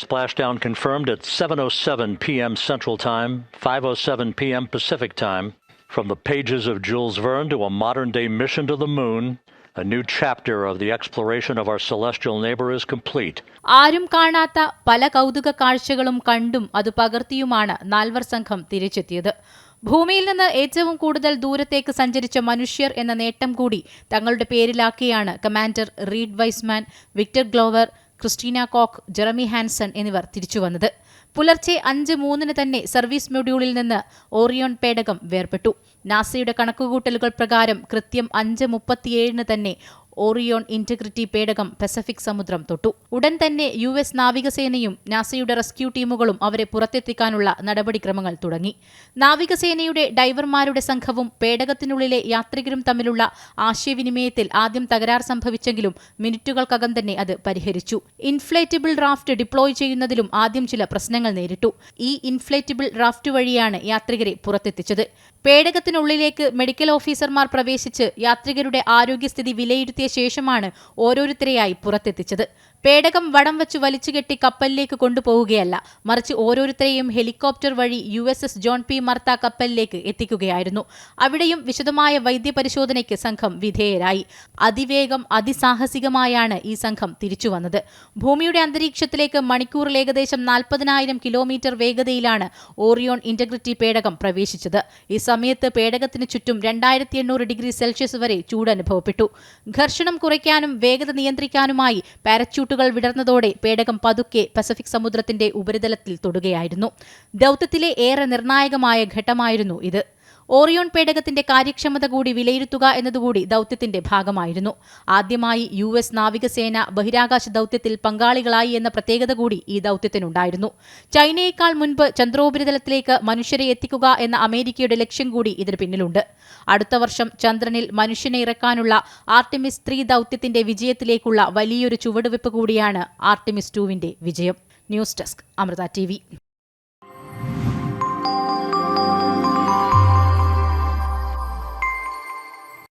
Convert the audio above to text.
splashdown confirmed at 7:07 p.m. Central Time, 5:07 p.m. Pacific Time. From the pages of Jules Verne to a modern-day mission to the moon, a new chapter of the exploration of our celestial neighbor is complete. ആരും കാണാത്ത പല കൗതുക കാഴ്ചകളും കണ്ടും അത് പകർത്തിയുമാണ് നാൽവർ സംഘം തിരിച്ചെത്തിയത്. ഭൂമിയിൽ നിന്ന് ഏറ്റവും കൂടുതൽ ദൂരത്തേക്ക് സഞ്ചരിച്ച മനുഷ്യർ എന്ന നേട്ടം കൂടി തങ്ങളുടെ പേരിലാക്കിയാണ് commander Reid Wiseman, Victor Glover, Christina Koch, Jeremy Hansen എന്നിവർ തിരിച്ചുവന്നത്. പുലർച്ചെ 5:03 തന്നെ സർവീസ് മൊഡ്യൂളിൽ നിന്ന് ഓറിയോൺ പേടകം വേർപെട്ടു. നാസയുടെ കണക്കുകൂട്ടലുകൾ പ്രകാരം കൃത്യം 5:37 തന്നെ ഓറിയോൺ ഇന്റഗ്രിറ്റി പേടകം പസഫിക് സമുദ്രം തൊട്ടു. ഉടൻ തന്നെ US നാവികസേനയും നാസയുടെ റെസ്ക്യൂ ടീമുകളും അവരെ പുറത്തെത്തിക്കാനുള്ള നടപടിക്രമങ്ങൾ തുടങ്ങി. നാവികസേനയുടെ ഡൈവർമാരുടെ സംഘവും പേടകത്തിനുള്ളിലെ യാത്രികരും തമ്മിലുള്ള ആശയവിനിമയത്തിൽ ആദ്യം തകരാർ സംഭവിച്ചെങ്കിലും മിനിറ്റുകൾക്കകം തന്നെ അത് പരിഹരിച്ചു. ഇൻഫ്ലേറ്റബിൾ റാഫ്റ്റ് ഡിപ്ലോയ് ചെയ്യുന്നതിലും ആദ്യം ചില പ്രശ്നങ്ങൾ നേരിട്ടു. ഈ ഇൻഫ്ലേറ്റബിൾ റാഫ്റ്റ് വഴിയാണ് യാത്രികരെ പുറത്തെത്തിച്ചത്. പേടകത്തിനുള്ളിലേക്ക് മെഡിക്കൽ ഓഫീസർമാർ പ്രവേശിച്ച് യാത്രികരുടെ ആരോഗ്യസ്ഥിതി വിലയിരുത്തിയ ശേഷമാണ് ഓരോരുത്തരെയായി പുറത്തെത്തിച്ചത്. പേടകം വടം വെച്ച് വലിച്ചുകെട്ടി കപ്പലിലേക്ക് കൊണ്ടുപോവുകയല്ല, മറിച്ച് ഓരോരുത്തരെയും ഹെലികോപ്റ്റർ വഴി USS ജോൺ പി മർത്ത കപ്പലിലേക്ക് എത്തിക്കുകയായിരുന്നു. അവിടെയും വിശദമായ വൈദ്യപരിശോധനയ്ക്ക് സംഘം വിധേയരായി. അതിവേഗം അതിസാഹസികമായാണ് ഈ സംഘം തിരിച്ചുവന്നത്. ഭൂമിയുടെ അന്തരീക്ഷത്തിലേക്ക് മണിക്കൂറിൽ ഏകദേശം 40,000 കിലോമീറ്റർ വേഗതയിലാണ് ഓറിയോൺ ഇന്റഗ്രിറ്റി പേടകം പ്രവേശിച്ചത്. ഈ സമയത്ത് പേടകത്തിന് ചുറ്റും 2800 ഡിഗ്രി സെൽഷ്യസ് വരെ ചൂട് അനുഭവപ്പെട്ടു. ഘർഷണം കുറയ്ക്കാനും വേഗത നിയന്ത്രിക്കാനുമായി പാരച്യൂട്ടുകൾ വിടർന്നതോടെ പേടകം പതുക്കെ പസഫിക് സമുദ്രത്തിന്റെ ഉപരിതലത്തിൽ തൊടുകയായിരുന്നു. ദൗത്യത്തിലെ ഏറെ നിർണായകമായ ഘട്ടമായിരുന്നു ഇത്. ഓറിയോൺ പേടകത്തിന്റെ കാര്യക്ഷമത കൂടി വിലയിരുത്തുക എന്നതുകൂടി ദൗത്യത്തിന്റെ ഭാഗമായിരുന്നു. ആദ്യമായി US നാവികസേന ബഹിരാകാശ ദൗത്യത്തിൽ പങ്കാളികളായി എന്ന പ്രത്യേകത കൂടി ഈ ദൗത്യത്തിനുണ്ടായിരുന്നു. ചൈനയേക്കാൾ മുൻപ് ചന്ദ്രോപരിതലത്തിലേക്ക് മനുഷ്യരെ എത്തിക്കുക എന്ന അമേരിക്കയുടെ ലക്ഷ്യം കൂടി ഇതിന് പിന്നിലുണ്ട്. അടുത്ത വർഷം ചന്ദ്രനിൽ മനുഷ്യനെ ഇറക്കാനുള്ള ആർട്ടിമിസ് 3 ദൗത്യത്തിന്റെ വിജയത്തിലേക്കുള്ള വലിയൊരു ചുവടുവെപ്പ് കൂടിയാണ് ആർട്ടിമിസ് 2വിന്റെ വിജയം. News desk, Amrita TV.